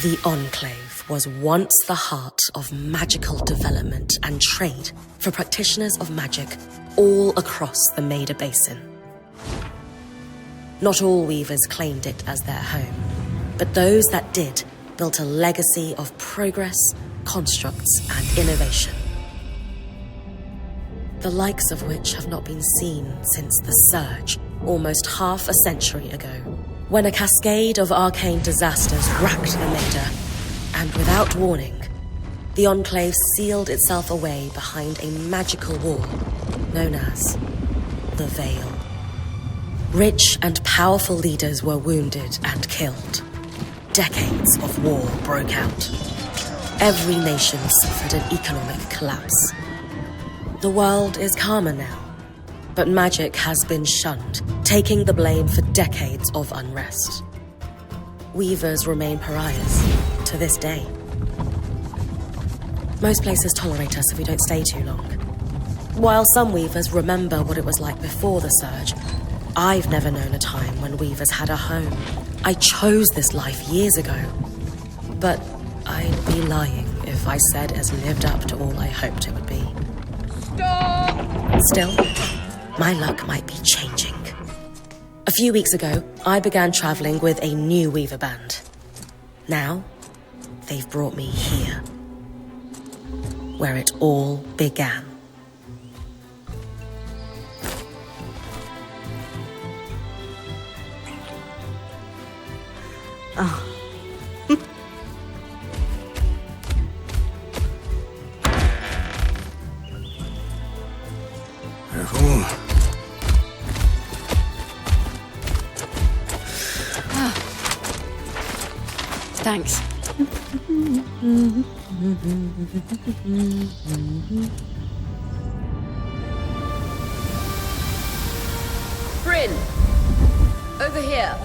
The Enclave was once the heart of magical development and trade for practitioners of magic all across the Maida Basin. Not all weavers claimed it as their home, but those that did built a legacy of progress, constructs, and innovation, the likes of which have not been seen since the Surge almost half a century ago, when a cascade of arcane disasters racked the Maida, and without warning, the Enclave sealed itself away behind a magical wall known as the Veil. Rich and powerful leaders were wounded and killed. Decades of war broke out. Every nation suffered an economic collapse. The world is calmer now, but magic has been shunned, taking the blame for decades of unrest. Weavers remain pariahs to this day. Most places tolerate us if we don't stay too long. While some weavers remember what it was like before the Surge, I've never known a time when weavers had a home. I chose this life years ago, but I'd be lying if I said it lived up to all I hoped it would be. Stop! Still, my luck might be changing. A few weeks ago, I began traveling with a new weaver band. Now, they've brought me here, where it all began. Oh. Thanks. Bryn! Over here.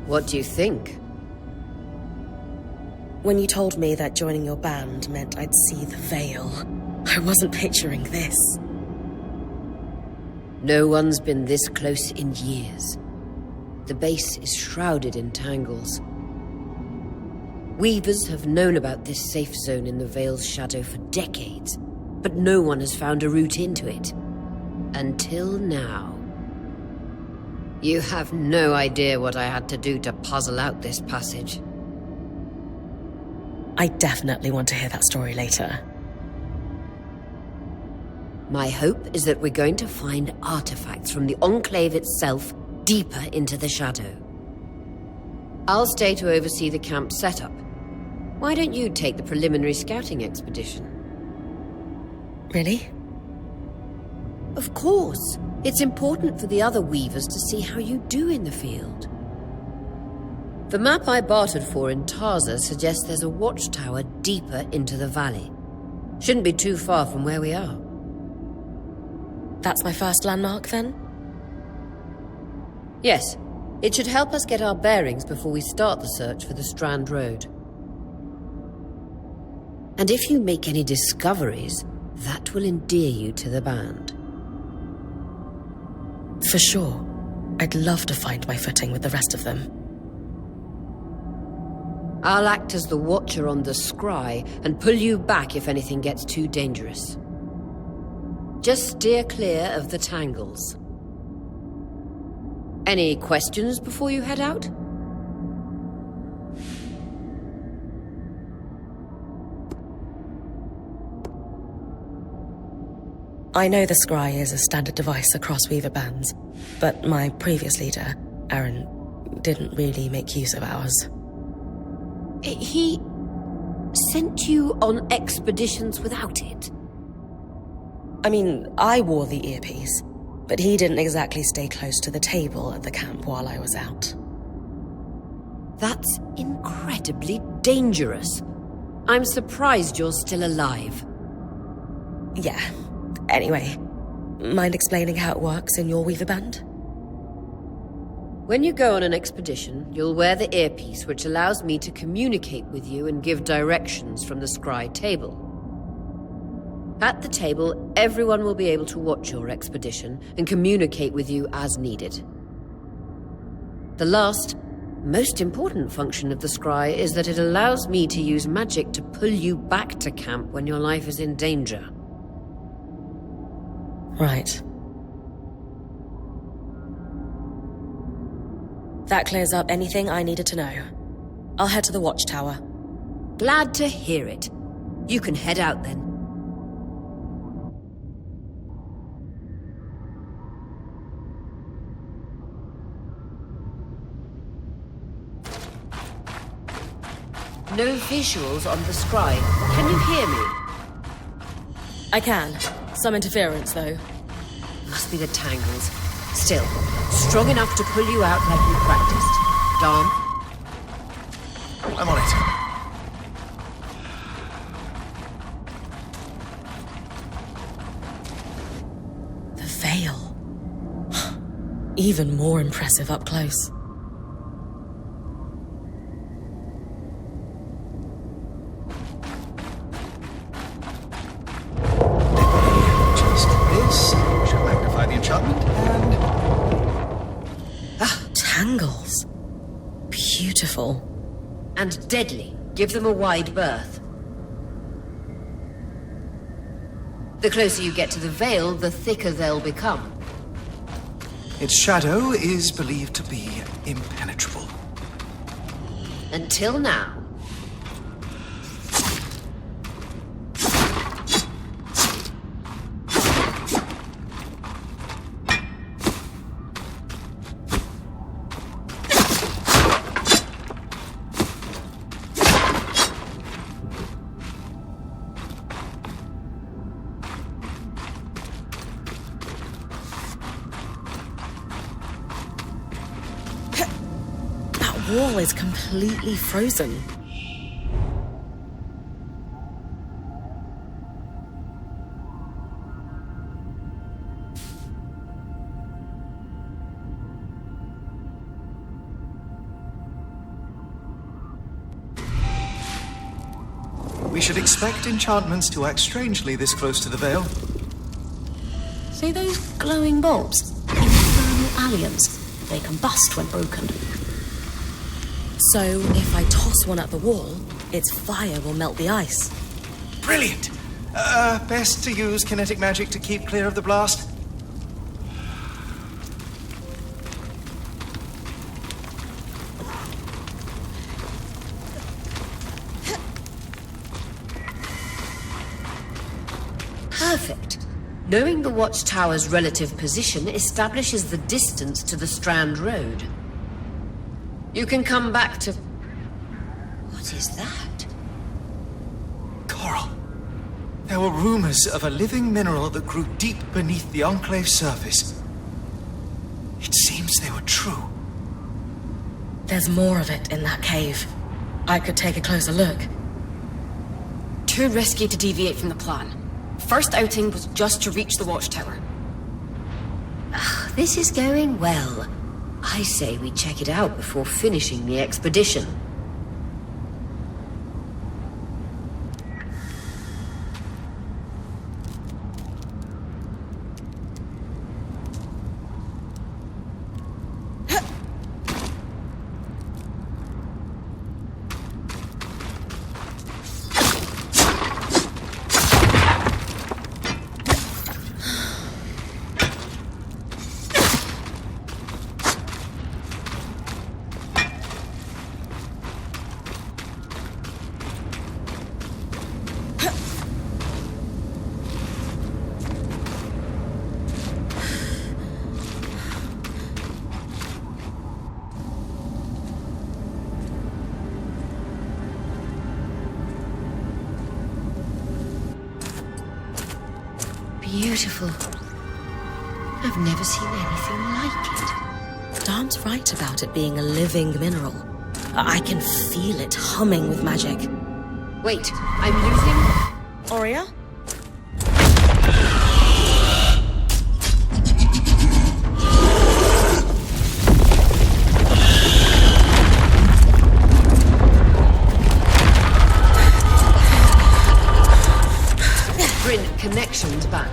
What do you think? When you told me that joining your band meant I'd see the Veil, I wasn't picturing this. No one's been this close in years. The base is shrouded in tangles. Weavers have known about this safe zone in the Veil's shadow for decades, but no one has found a route into it. Until now. You have no idea what I had to do to puzzle out this passage. I definitely want to hear that story later. My hope is that we're going to find artifacts from the Enclave itself deeper into the shadow. I'll stay to oversee the camp setup. Why don't you take the preliminary scouting expedition? Really? Of course. It's important for the other weavers to see how you do in the field. The map I bartered for in Tarza suggests there's a watchtower deeper into the valley. Shouldn't be too far from where we are. That's my first landmark, then? Yes. It should help us get our bearings before we start the search for the Strand Road. And if you make any discoveries, that will endear you to the band. For sure. I'd love to find my footing with the rest of them. I'll act as the watcher on the scry and pull you back if anything gets too dangerous. Just steer clear of the tangles. Any questions before you head out? I know the scry is a standard device across weaver bands, but my previous leader, Aaron, didn't really make use of ours. He sent you on expeditions without it? I mean, I wore the earpiece, but he didn't exactly stay close to the table at the camp while I was out. That's incredibly dangerous. I'm surprised you're still alive. Yeah. Anyway, mind explaining how it works in your weaver band? When you go on an expedition, you'll wear the earpiece which allows me to communicate with you and give directions from the scry table. At the table, everyone will be able to watch your expedition and communicate with you as needed. The last, most important function of the scry is that it allows me to use magic to pull you back to camp when your life is in danger. Right. That clears up anything I needed to know. I'll head to the watchtower. Glad to hear it. You can head out then. No visuals on the scry. Can you hear me? I can. Some interference, though. Must be the tangles. Still, strong enough to pull you out like you practiced. Dom? I'm on it. The veil. Even more impressive up close. Just this should magnify the enchantment and... Tangles. Beautiful. And deadly. Give them a wide berth. The closer you get to the veil, the thicker they'll become. Its shadow is believed to be impenetrable. Until now. The wall is completely frozen. We should expect enchantments to act strangely this close to the veil. See those glowing bulbs? Infernal alliums. They combust when broken. So, if I toss one at the wall, its fire will melt the ice. Brilliant! Best to use kinetic magic to keep clear of the blast. Perfect. Knowing the watchtower's relative position establishes the distance to the Strand Road. You can come back to... What is that? Coral. There were rumors of a living mineral that grew deep beneath the Enclave's surface. It seems they were true. There's more of it in that cave. I could take a closer look. Too risky to deviate from the plan. First outing was just to reach the watchtower. This is going well. I say we check it out before finishing the expedition. Beautiful. I've never seen anything like it. Darn's right about it being a living mineral. I can feel it humming with magic. Wait, I'm losing... Aurea? Bryn, connections back.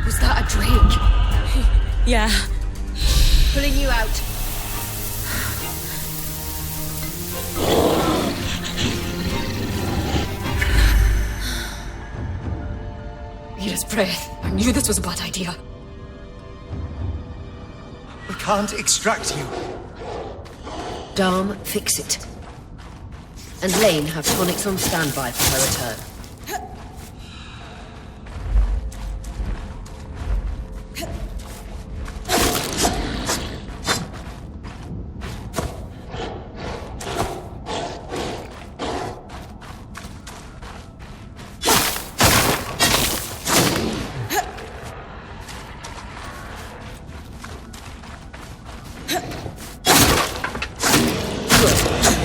Was that a drake? Yeah. Pulling you out. Mira's breath. I knew this was a bad idea. We can't extract you. Dharm, fix it. And Lane have tonics on standby for her return.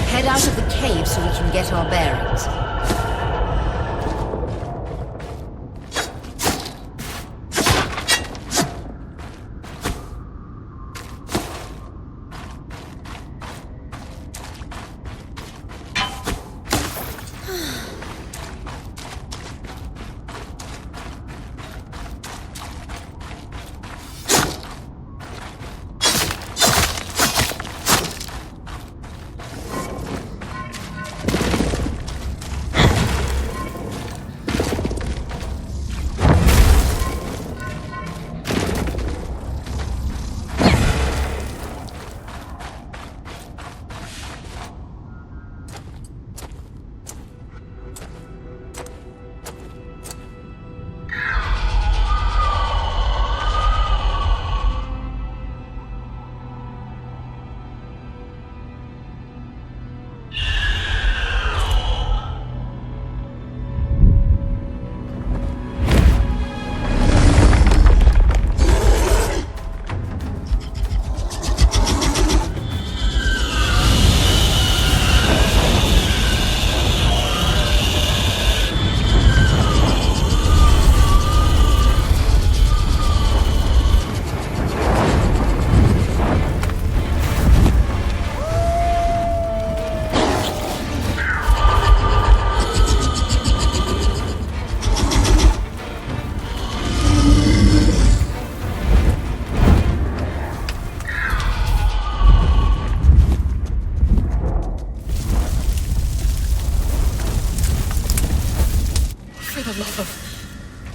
Head out of the cave so we can get our bearings.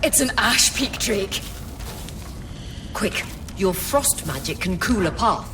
It's an ash peak drake. Quick, your frost magic can cool a path.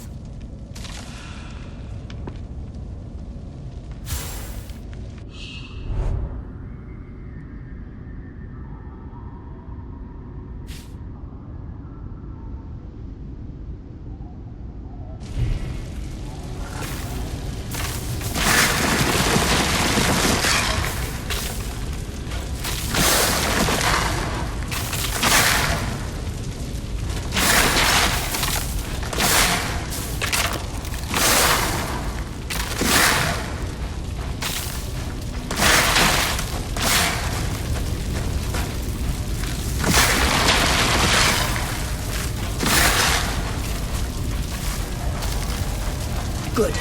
Good.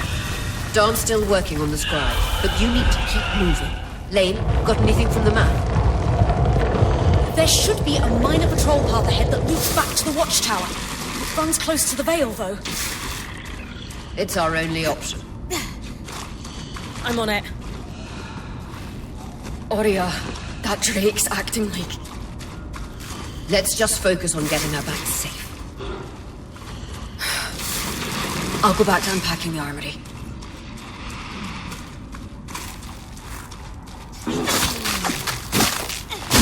Darn's still working on the scribe, but you need to keep moving. Lane, got anything from the map? There should be a minor patrol path ahead that loops back to the watchtower. It runs close to the Vale, though. It's our only option. I'm on it. Aurea, that drake's acting like... Let's just focus on getting her back safe. I'll go back to unpacking the armory.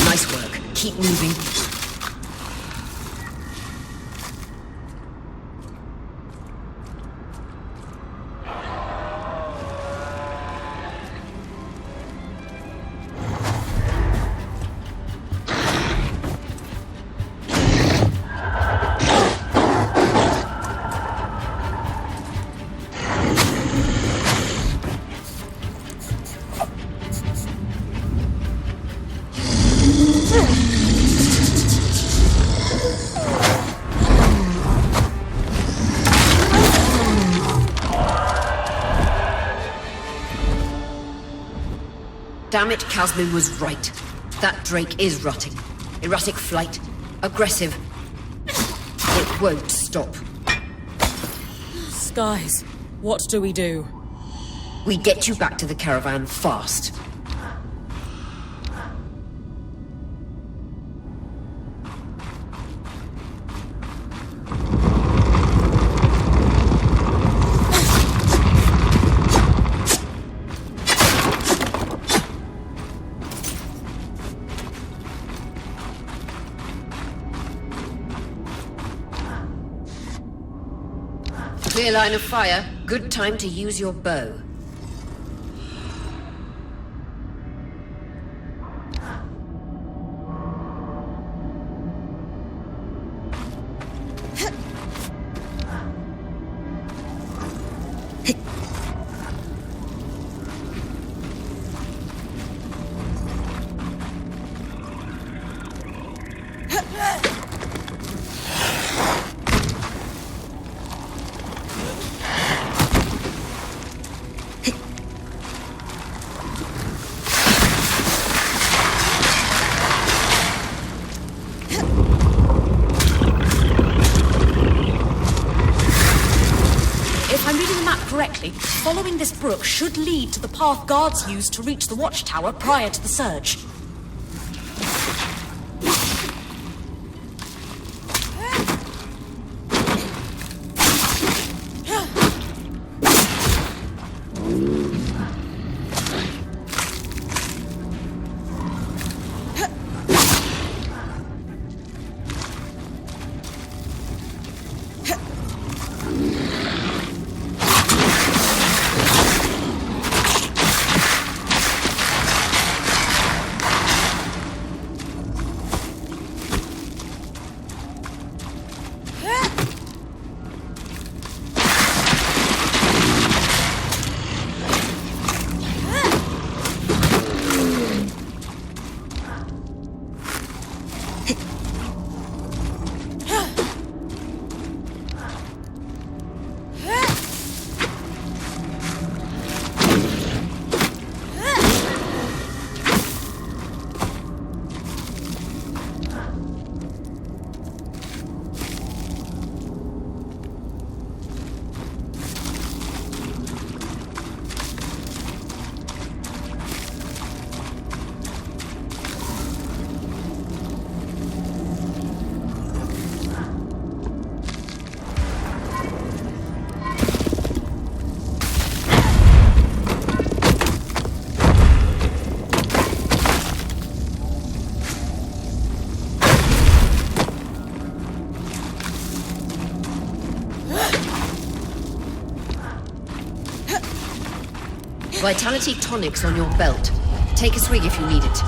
Nice work. Keep moving. Damn it, Casmin was right. That Drake is rotting. Erratic flight. Aggressive. It won't stop. Skies, what do we do? We get you back to the caravan fast. Clear line of fire. Good time to use your bow. Correctly, following this brook should lead to the path guards used to reach the watchtower prior to the surge. Vitality tonics on your belt. Take a swig if you need it.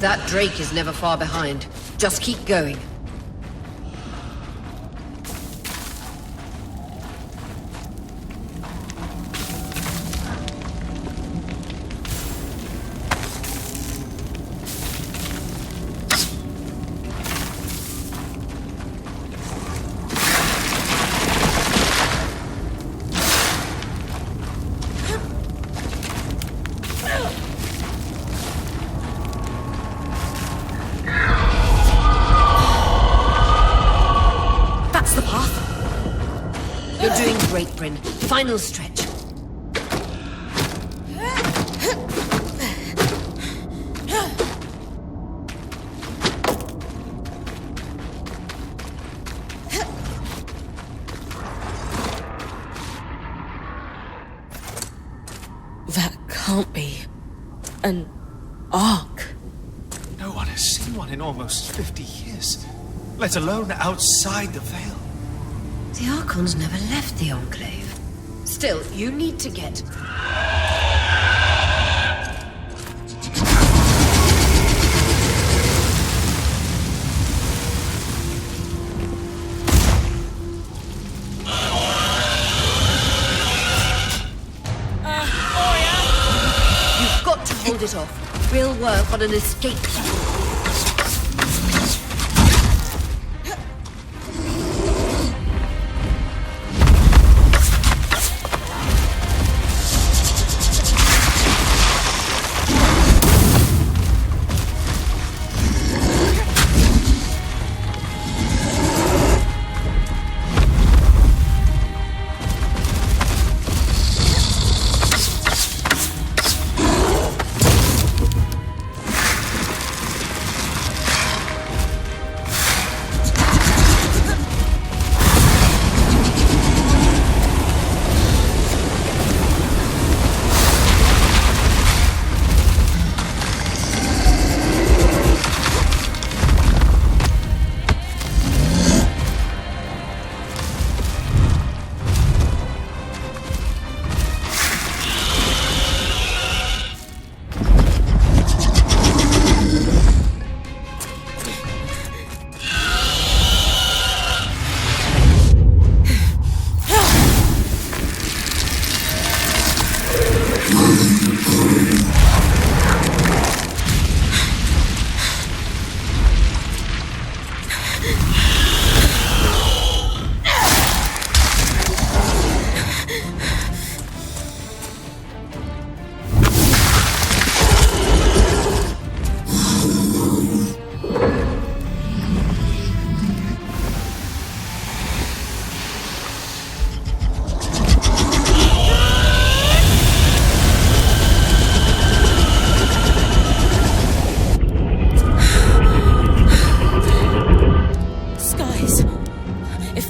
That Drake is never far behind. Just keep going. Final stretch. That can't be an ark. No one has seen one in almost 50 years, let alone outside the Veil. The Archons never left the Enclave. Still, you need to get... You've got to hold it off. We'll work on an escape plan.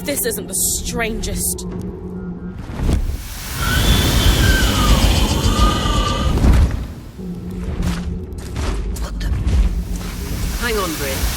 this isn't the strangest. What the? Hang on, Bryn.